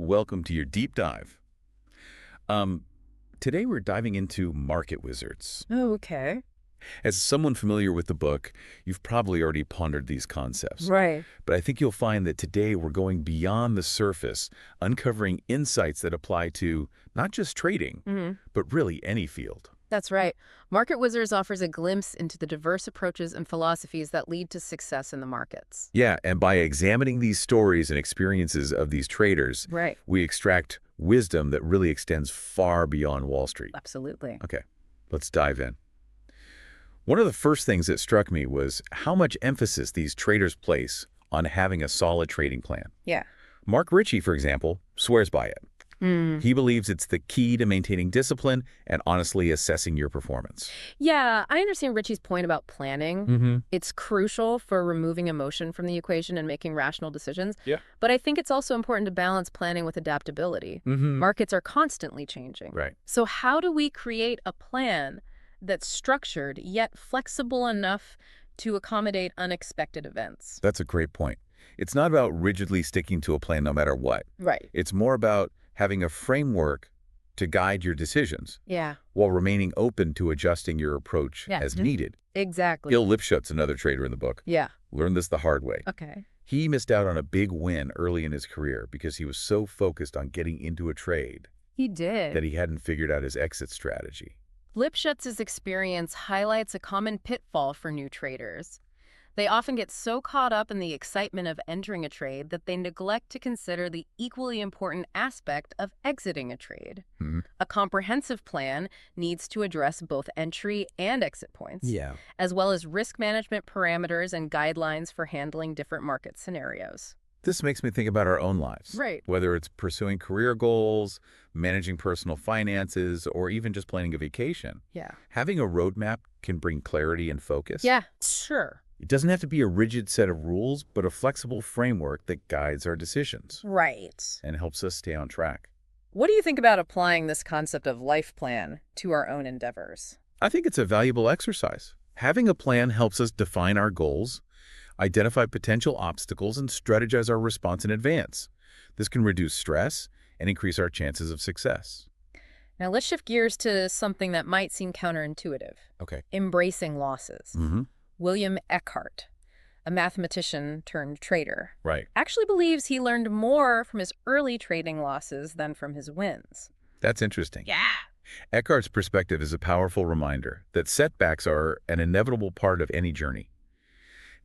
Welcome to your deep dive. Um, Today we're diving into market wizards. Oh, okay. As someone familiar with the book, you've probably already pondered these concepts. Right. But I think you'll find that today we're going beyond the surface, uncovering insights that apply to not just trading, hmm but really any field. That's right. Market Wizards offers a glimpse into the diverse approaches and philosophies that lead to success in the markets. Yeah, and by examining these stories and experiences of these traders, Right. we extract wisdom that really extends far beyond Wall Street. Absolutely. Okay, let's dive in. One of the first things that struck me was how much emphasis these traders place on having a solid trading plan. Yeah. Mark Ritchie, for example, swears by it. Mm. He believes it's the key to maintaining discipline and honestly assessing your performance. Yeah, I understand Richie's point about planning. Mm-hmm. It's crucial for removing emotion from the equation and making rational decisions. Yeah. But I think it's also important to balance planning with adaptability. Mm-hmm. Markets are constantly changing. Right. So how do we create a plan that's structured yet flexible enough to accommodate unexpected events? That's a great point. It's not about rigidly sticking to a plan no matter what. Right. It's more about having a framework to guide your decisions Yeah, while remaining open to adjusting your approach Yeah. as needed. exactly. Gil Lipschutz, another trader in the book, Yeah. learned this the hard way. Okay. He missed out on a big win early in his career because he was so focused on getting into a trade He did. that he hadn't figured out his exit strategy. Lipschutz's experience highlights a common pitfall for new traders. They often get so caught up in the excitement of entering a trade that they neglect to consider the equally important aspect of exiting a trade. Hmm. A comprehensive plan needs to address both entry and exit points, Yeah. as well as risk management parameters and guidelines for handling different market scenarios. This makes me think about our own lives. Right. Whether it's pursuing career goals, managing personal finances, or even just planning a vacation. Yeah. Having a roadmap can bring clarity and focus. Yeah, sure. It doesn't have to be a rigid set of rules, but a flexible framework that guides our decisions Right. and helps us stay on track. What do you think about applying this concept of life plan to our own endeavors? I think it's a valuable exercise. Having a plan helps us define our goals, identify potential obstacles, and strategize our response in advance. This can reduce stress and increase our chances of success. Now let's shift gears to something that might seem counterintuitive. Okay. Embracing losses. Mm-hmm. William Eckhart, a mathematician turned trader, Right. actually believes he learned more from his early trading losses than from his wins. That's interesting. Yeah. Eckhart's perspective is a powerful reminder that setbacks are an inevitable part of any journey.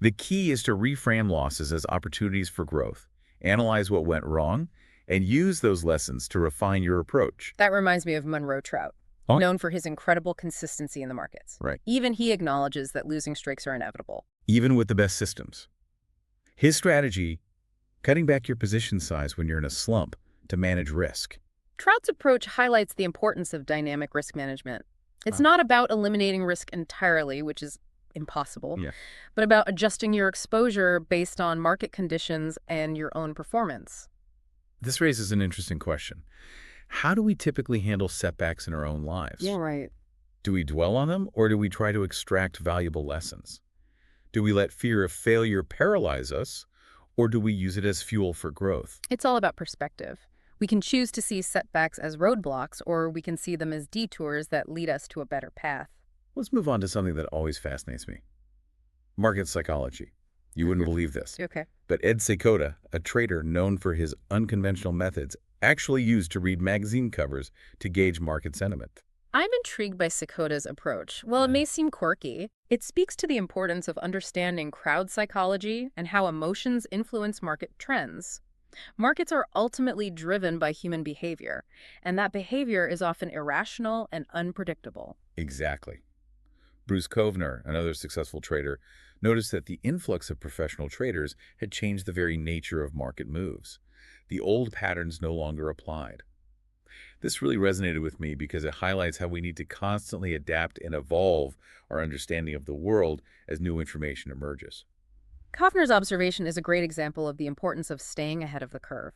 The key is to reframe losses as opportunities for growth, analyze what went wrong, and use those lessons to refine your approach. That reminds me of Monroe Trout, Oh. known for his incredible consistency in the markets. Right. Even he acknowledges that losing streaks are inevitable. Even with the best systems. His strategy, cutting back your position size when you're in a slump to manage risk. Trout's approach highlights the importance of dynamic risk management. It's Ah. not about eliminating risk entirely, which is impossible, Yeah. but about adjusting your exposure based on market conditions and your own performance. This raises an interesting question. How do we typically handle setbacks in our own lives? Right. Do we dwell on them, or do we try to extract valuable lessons? Do we let fear of failure paralyze us, or do we use it as fuel for growth? It's all about perspective. We can choose to see setbacks as roadblocks, or we can see them as detours that lead us to a better path. Let's move on to something that always fascinates me. Market psychology. You wouldn't believe this, Okay. but Ed Seykota, a trader known for his unconventional methods, actually used to read magazine covers to gauge market sentiment. I'm intrigued by Seikoda's approach. While it may seem quirky, it speaks to the importance of understanding crowd psychology and how emotions influence market trends. Markets are ultimately driven by human behavior, and that behavior is often irrational and unpredictable. Exactly. Bruce Kovner, another successful trader, noticed that the influx of professional traders had changed the very nature of market moves. The old patterns no longer applied. This really resonated with me because it highlights how we need to constantly adapt and evolve our understanding of the world as new information emerges. Kovner's observation is a great example of the importance of staying ahead of the curve.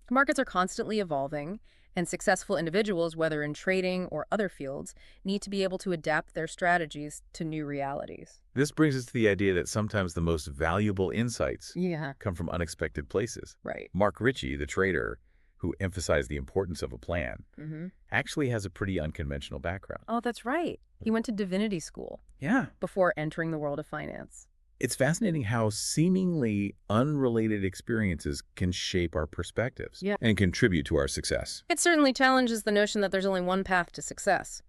Markets are constantly evolving, and successful individuals, whether in trading or other fields, need to be able to adapt their strategies to new realities. This brings us to the idea that sometimes the most valuable insights Yeah, come from unexpected places. right. Mark Ritchie, the trader, who emphasized the importance of a plan, Mm-hmm. actually has a pretty unconventional background. Oh, that's right. He went to divinity school Yeah. before entering the world of finance. It's fascinating how seemingly unrelated experiences can shape our perspectives Yeah. and contribute to our success. It certainly challenges the notion that there's only one path to success.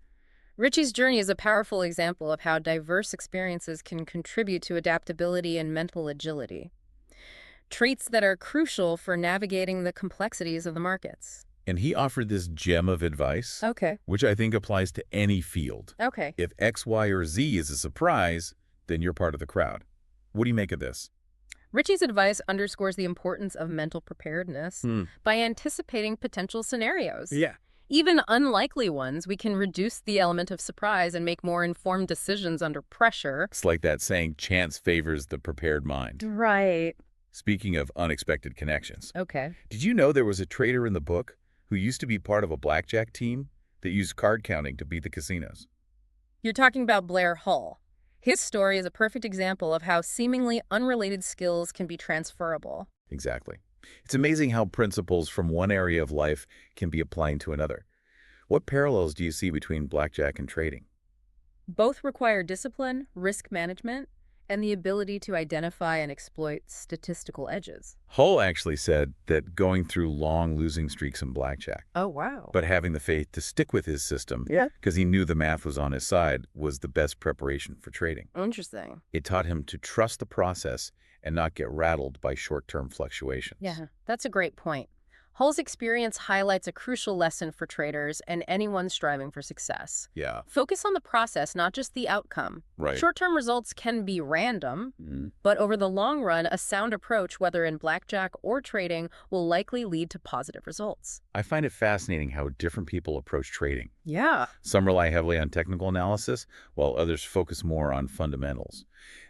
Richie's journey is a powerful example of how diverse experiences can contribute to adaptability and mental agility, traits that are crucial for navigating the complexities of the markets. And he offered this gem of advice, Okay. which I think applies to any field. Okay. If X, Y, or Z is a surprise, then you're part of the crowd. What do you make of this? Richie's advice underscores the importance of mental preparedness by anticipating potential scenarios. Yeah. Even unlikely ones, we can reduce the element of surprise and make more informed decisions under pressure. It's like that saying, chance favors the prepared mind. Right. Speaking of unexpected connections, Okay. did you know there was a trader in the book who used to be part of a blackjack team that used card counting to beat the casinos? You're talking about Blair Hull. His story is a perfect example of how seemingly unrelated skills can be transferable. Exactly. It's amazing how principles from one area of life can be applied to another. What parallels do you see between blackjack and trading? Both require discipline, risk management, and the ability to identify and exploit statistical edges. Hull actually said that going through long losing streaks in blackjack, Oh, wow. but having the faith to stick with his system Yeah. because he knew the math was on his side, was the best preparation for trading. Interesting. It taught him to trust the process and not get rattled by short-term fluctuations. Yeah, that's a great point. Hull's experience highlights a crucial lesson for traders and anyone striving for success. Yeah, Focus on the process, not just the outcome. right. Short-term results can be random, but over the long run, a sound approach, whether in blackjack or trading, will likely lead to positive results. I find it fascinating how different people approach trading. Yeah. Some rely heavily on technical analysis, while others focus more on fundamentals.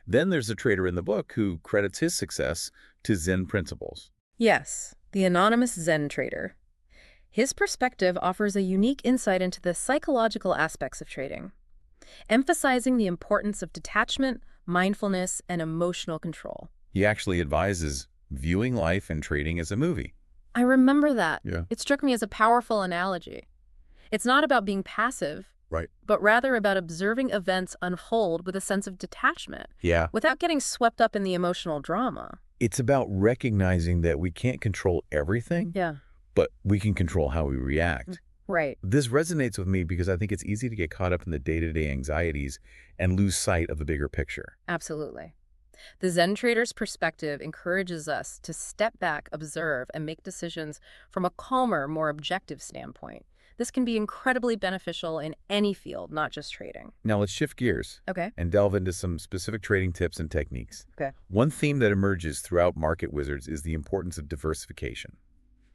Then there's a trader in the book who credits his success to Zen principles. Yes, the anonymous Zen trader. His perspective offers a unique insight into the psychological aspects of trading, emphasizing the importance of detachment, mindfulness, and emotional control. He actually advises viewing life and trading as a movie. I remember that. Yeah. It struck me as a powerful analogy. It's not about being passive, Right. but rather about observing events unfold with a sense of detachment, Yeah. without getting swept up in the emotional drama. It's about recognizing that we can't control everything, Yeah. but we can control how we react. Right. This resonates with me because I think it's easy to get caught up in the day-to-day anxieties and lose sight of the bigger picture. Absolutely. The Zen trader's perspective encourages us to step back, observe, and make decisions from a calmer, more objective standpoint. This can be incredibly beneficial in any field, not just trading. Now let's shift gears Okay. and delve into some specific trading tips and techniques. Okay. One theme that emerges throughout Market Wizards is the importance of diversification.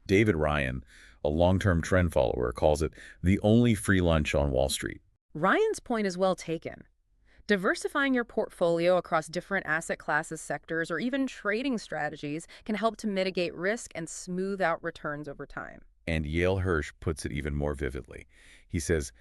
David Ryan, a long-term trend follower, calls it the only free lunch on Wall Street. Ryan's point is well taken. Diversifying your portfolio across different asset classes, sectors, or even trading strategies can help to mitigate risk and smooth out returns over time. And Yale Hirsch puts it even more vividly. He says,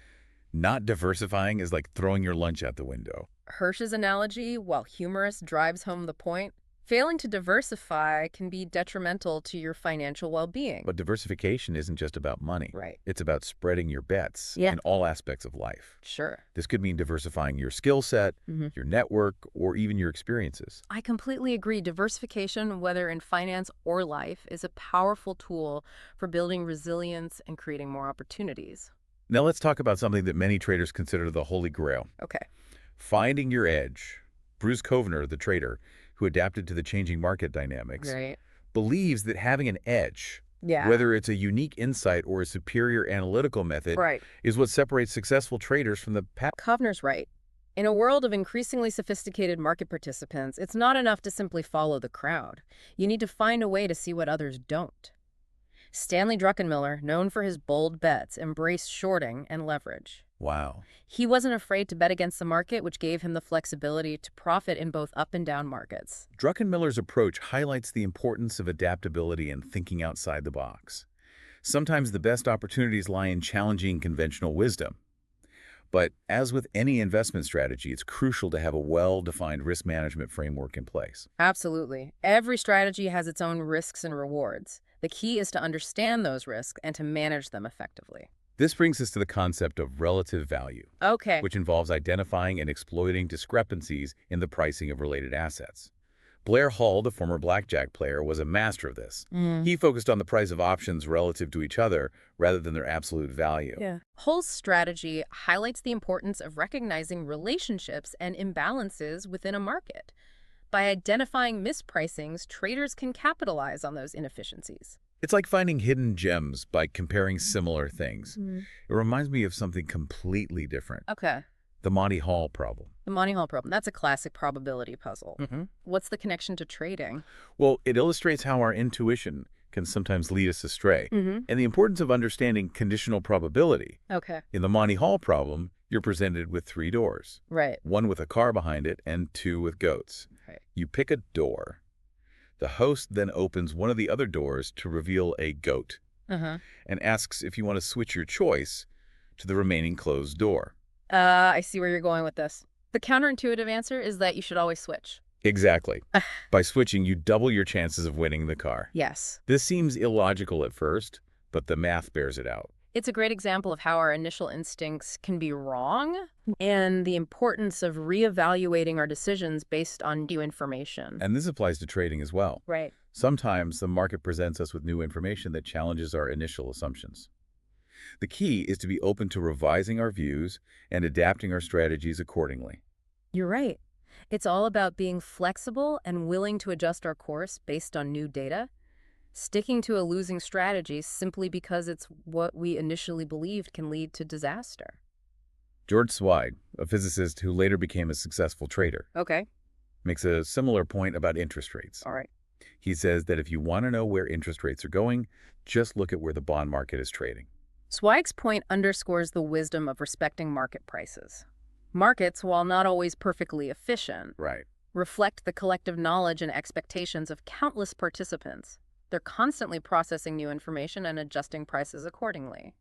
not diversifying is like throwing your lunch out the window. Hirsch's analogy, while humorous, drives home the point. Failing to diversify can be detrimental to your financial well-being. But diversification isn't just about money. Right. It's about spreading your bets Yeah. in all aspects of life. Sure. This could mean diversifying your skill set, your network, or even your experiences. I completely agree. Diversification, whether in finance or life, is a powerful tool for building resilience and creating more opportunities. Now let's talk about something that many traders consider the holy grail. Okay. Finding your edge. Bruce Kovner, the trader, who adapted to the changing market dynamics, Right. believes that having an edge, Yeah. whether it's a unique insight or a superior analytical method, Right. is what separates successful traders from the pack. Kovner's right. In a world of increasingly sophisticated market participants, it's not enough to simply follow the crowd. You need to find a way to see what others don't. Stanley Druckenmiller, known for his bold bets, embraced shorting and leverage. Wow. He wasn't afraid to bet against the market, which gave him the flexibility to profit in both up and down markets. Druckenmiller's approach highlights the importance of adaptability and thinking outside the box. Sometimes the best opportunities lie in challenging conventional wisdom. But as with any investment strategy, it's crucial to have a well-defined risk management framework in place. Absolutely. Every strategy has its own risks and rewards. The key is to understand those risks and to manage them effectively. This brings us to the concept of relative value, Okay. which involves identifying and exploiting discrepancies in the pricing of related assets. Blair Hull, the former blackjack player, was a master of this. Mm. He focused on the price of options relative to each other rather than their absolute value. Yeah. Hull's strategy highlights the importance of recognizing relationships and imbalances within a market. By identifying mispricings, traders can capitalize on those inefficiencies. It's like finding hidden gems by comparing similar things. Mm. It reminds me of something completely different. Okay. The Monty Hall problem. The Monty Hall problem. That's a classic probability puzzle. Mm-hmm. What's the connection to trading? Well, it illustrates how our intuition can sometimes lead us astray, Mm-hmm. and the importance of understanding conditional probability. Okay. In the Monty Hall problem, you're presented with 3 doors, Right. one with a car behind it and 2 with goats. Right. You pick a door. The host then opens one of the other doors to reveal a goat Uh-huh. and asks if you want to switch your choice to the remaining closed door. I see where you're going with this. The counterintuitive answer is that you should always switch. Exactly. By switching, you double your chances of winning the car. Yes. This seems illogical at first, but the math bears it out. It's a great example of how our initial instincts can be wrong and the importance of reevaluating our decisions based on new information. And this applies to trading as well. Right. Sometimes the market presents us with new information that challenges our initial assumptions. The key is to be open to revising our views and adapting our strategies accordingly. You're right. It's all about being flexible and willing to adjust our course based on new data. Sticking to a losing strategy simply because it's what we initially believed can lead to disaster. George Schwager, a physicist who later became a successful trader, Okay. makes a similar point about interest rates. All right. He says that if you want to know where interest rates are going, just look at where the bond market is trading. Zweig's point underscores the wisdom of respecting market prices. Markets, while not always perfectly efficient, Right. reflect the collective knowledge and expectations of countless participants. They're constantly processing new information and adjusting prices accordingly.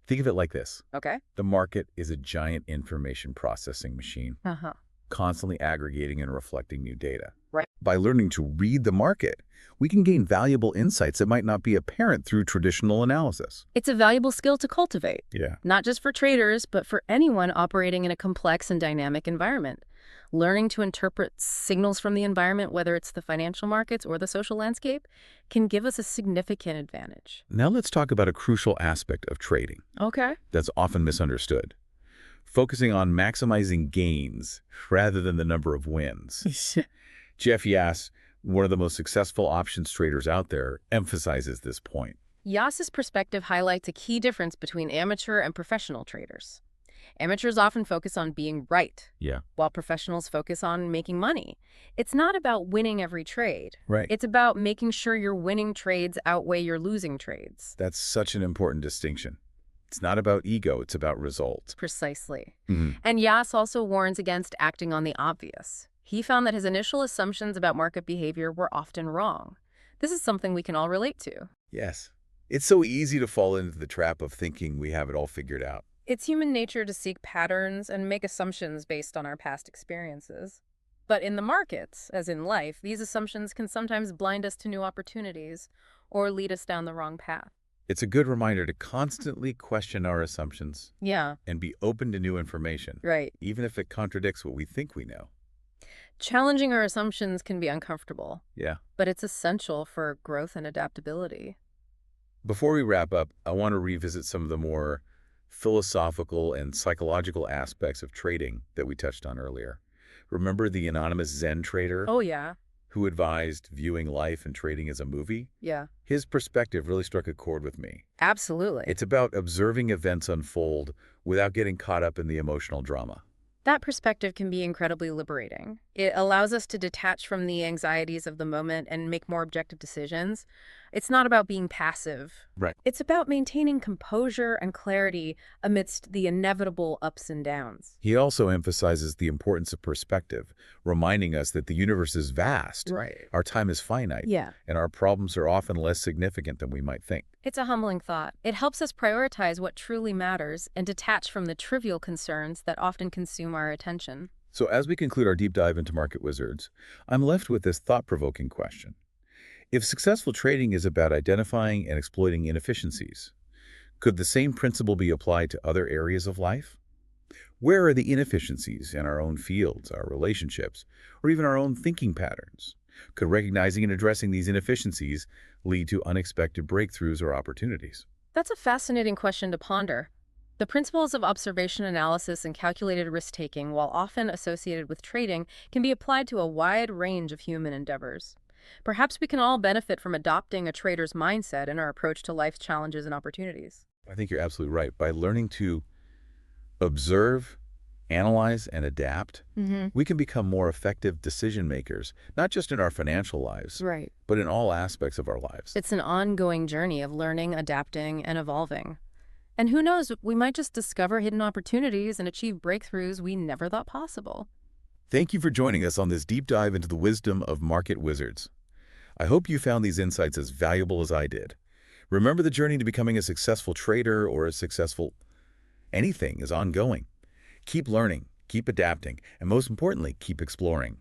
Think of it like this. Okay? The market is a giant information processing machine, Uh-huh. constantly aggregating and reflecting new data. Right. By learning to read the market, we can gain valuable insights that might not be apparent through traditional analysis. It's a valuable skill to cultivate, Yeah. not just for traders, but for anyone operating in a complex and dynamic environment. Learning to interpret signals from the environment, whether it's the financial markets or the social landscape, can give us a significant advantage. Now let's talk about a crucial aspect of trading Okay. that's often misunderstood. Focusing on maximizing gains rather than the number of wins. Jeff Yass, one of the most successful options traders out there, emphasizes this point. Yas's perspective highlights a key difference between amateur and professional traders. Amateurs often focus on being right, Yeah. while professionals focus on making money. It's not about winning every trade. Right. It's about making sure your winning trades outweigh your losing trades. That's such an important distinction. It's not about ego, it's about results. Precisely. Mhm. And Yas also warns against acting on the obvious. He found that his initial assumptions about market behavior were often wrong. This is something we can all relate to. Yes. It's so easy to fall into the trap of thinking we have it all figured out. It's human nature to seek patterns and make assumptions based on our past experiences. But in the markets, as in life, these assumptions can sometimes blind us to new opportunities or lead us down the wrong path. It's a good reminder to constantly question our assumptions Yeah, and be open to new information, right. even if it contradicts what we think we know. Challenging our assumptions can be uncomfortable, Yeah. but it's essential for growth and adaptability. Before we wrap up, I want to revisit some of the more philosophical and psychological aspects of trading that we touched on earlier. Remember the anonymous Zen trader Oh, yeah. who advised viewing life and trading as a movie? Yeah, His perspective really struck a chord with me. absolutely. It's about observing events unfold without getting caught up in the emotional drama. That perspective can be incredibly liberating. It allows us to detach from the anxieties of the moment and make more objective decisions. It's not about being passive. Right. It's about maintaining composure and clarity amidst the inevitable ups and downs. He also emphasizes the importance of perspective, reminding us that the universe is vast, Right. our time is finite, Yeah. and our problems are often less significant than we might think. It's a humbling thought. It helps us prioritize what truly matters and detach from the trivial concerns that often consume our attention. So as we conclude our deep dive into market wizards, I'm left with this thought-provoking question. If successful trading is about identifying and exploiting inefficiencies, could the same principle be applied to other areas of life? Where are the inefficiencies in our own fields, our relationships, or even our own thinking patterns? Could recognizing and addressing these inefficiencies lead to unexpected breakthroughs or opportunities? That's a fascinating question to ponder. The principles of observation analysis and calculated risk-taking, while often associated with trading, can be applied to a wide range of human endeavors. Perhaps we can all benefit from adopting a trader's mindset in our approach to life's challenges and opportunities. I think you're absolutely right. By learning to observe, analyze, and adapt, we can become more effective decision makers, not just in our financial lives, Right. but in all aspects of our lives. It's an ongoing journey of learning, adapting, and evolving. And who knows, we might just discover hidden opportunities and achieve breakthroughs we never thought possible. Thank you for joining us on this deep dive into the wisdom of market wizards. I hope you found these insights as valuable as I did. Remember, the journey to becoming a successful trader or a successful anything is ongoing. Keep learning, keep adapting, and most importantly, keep exploring.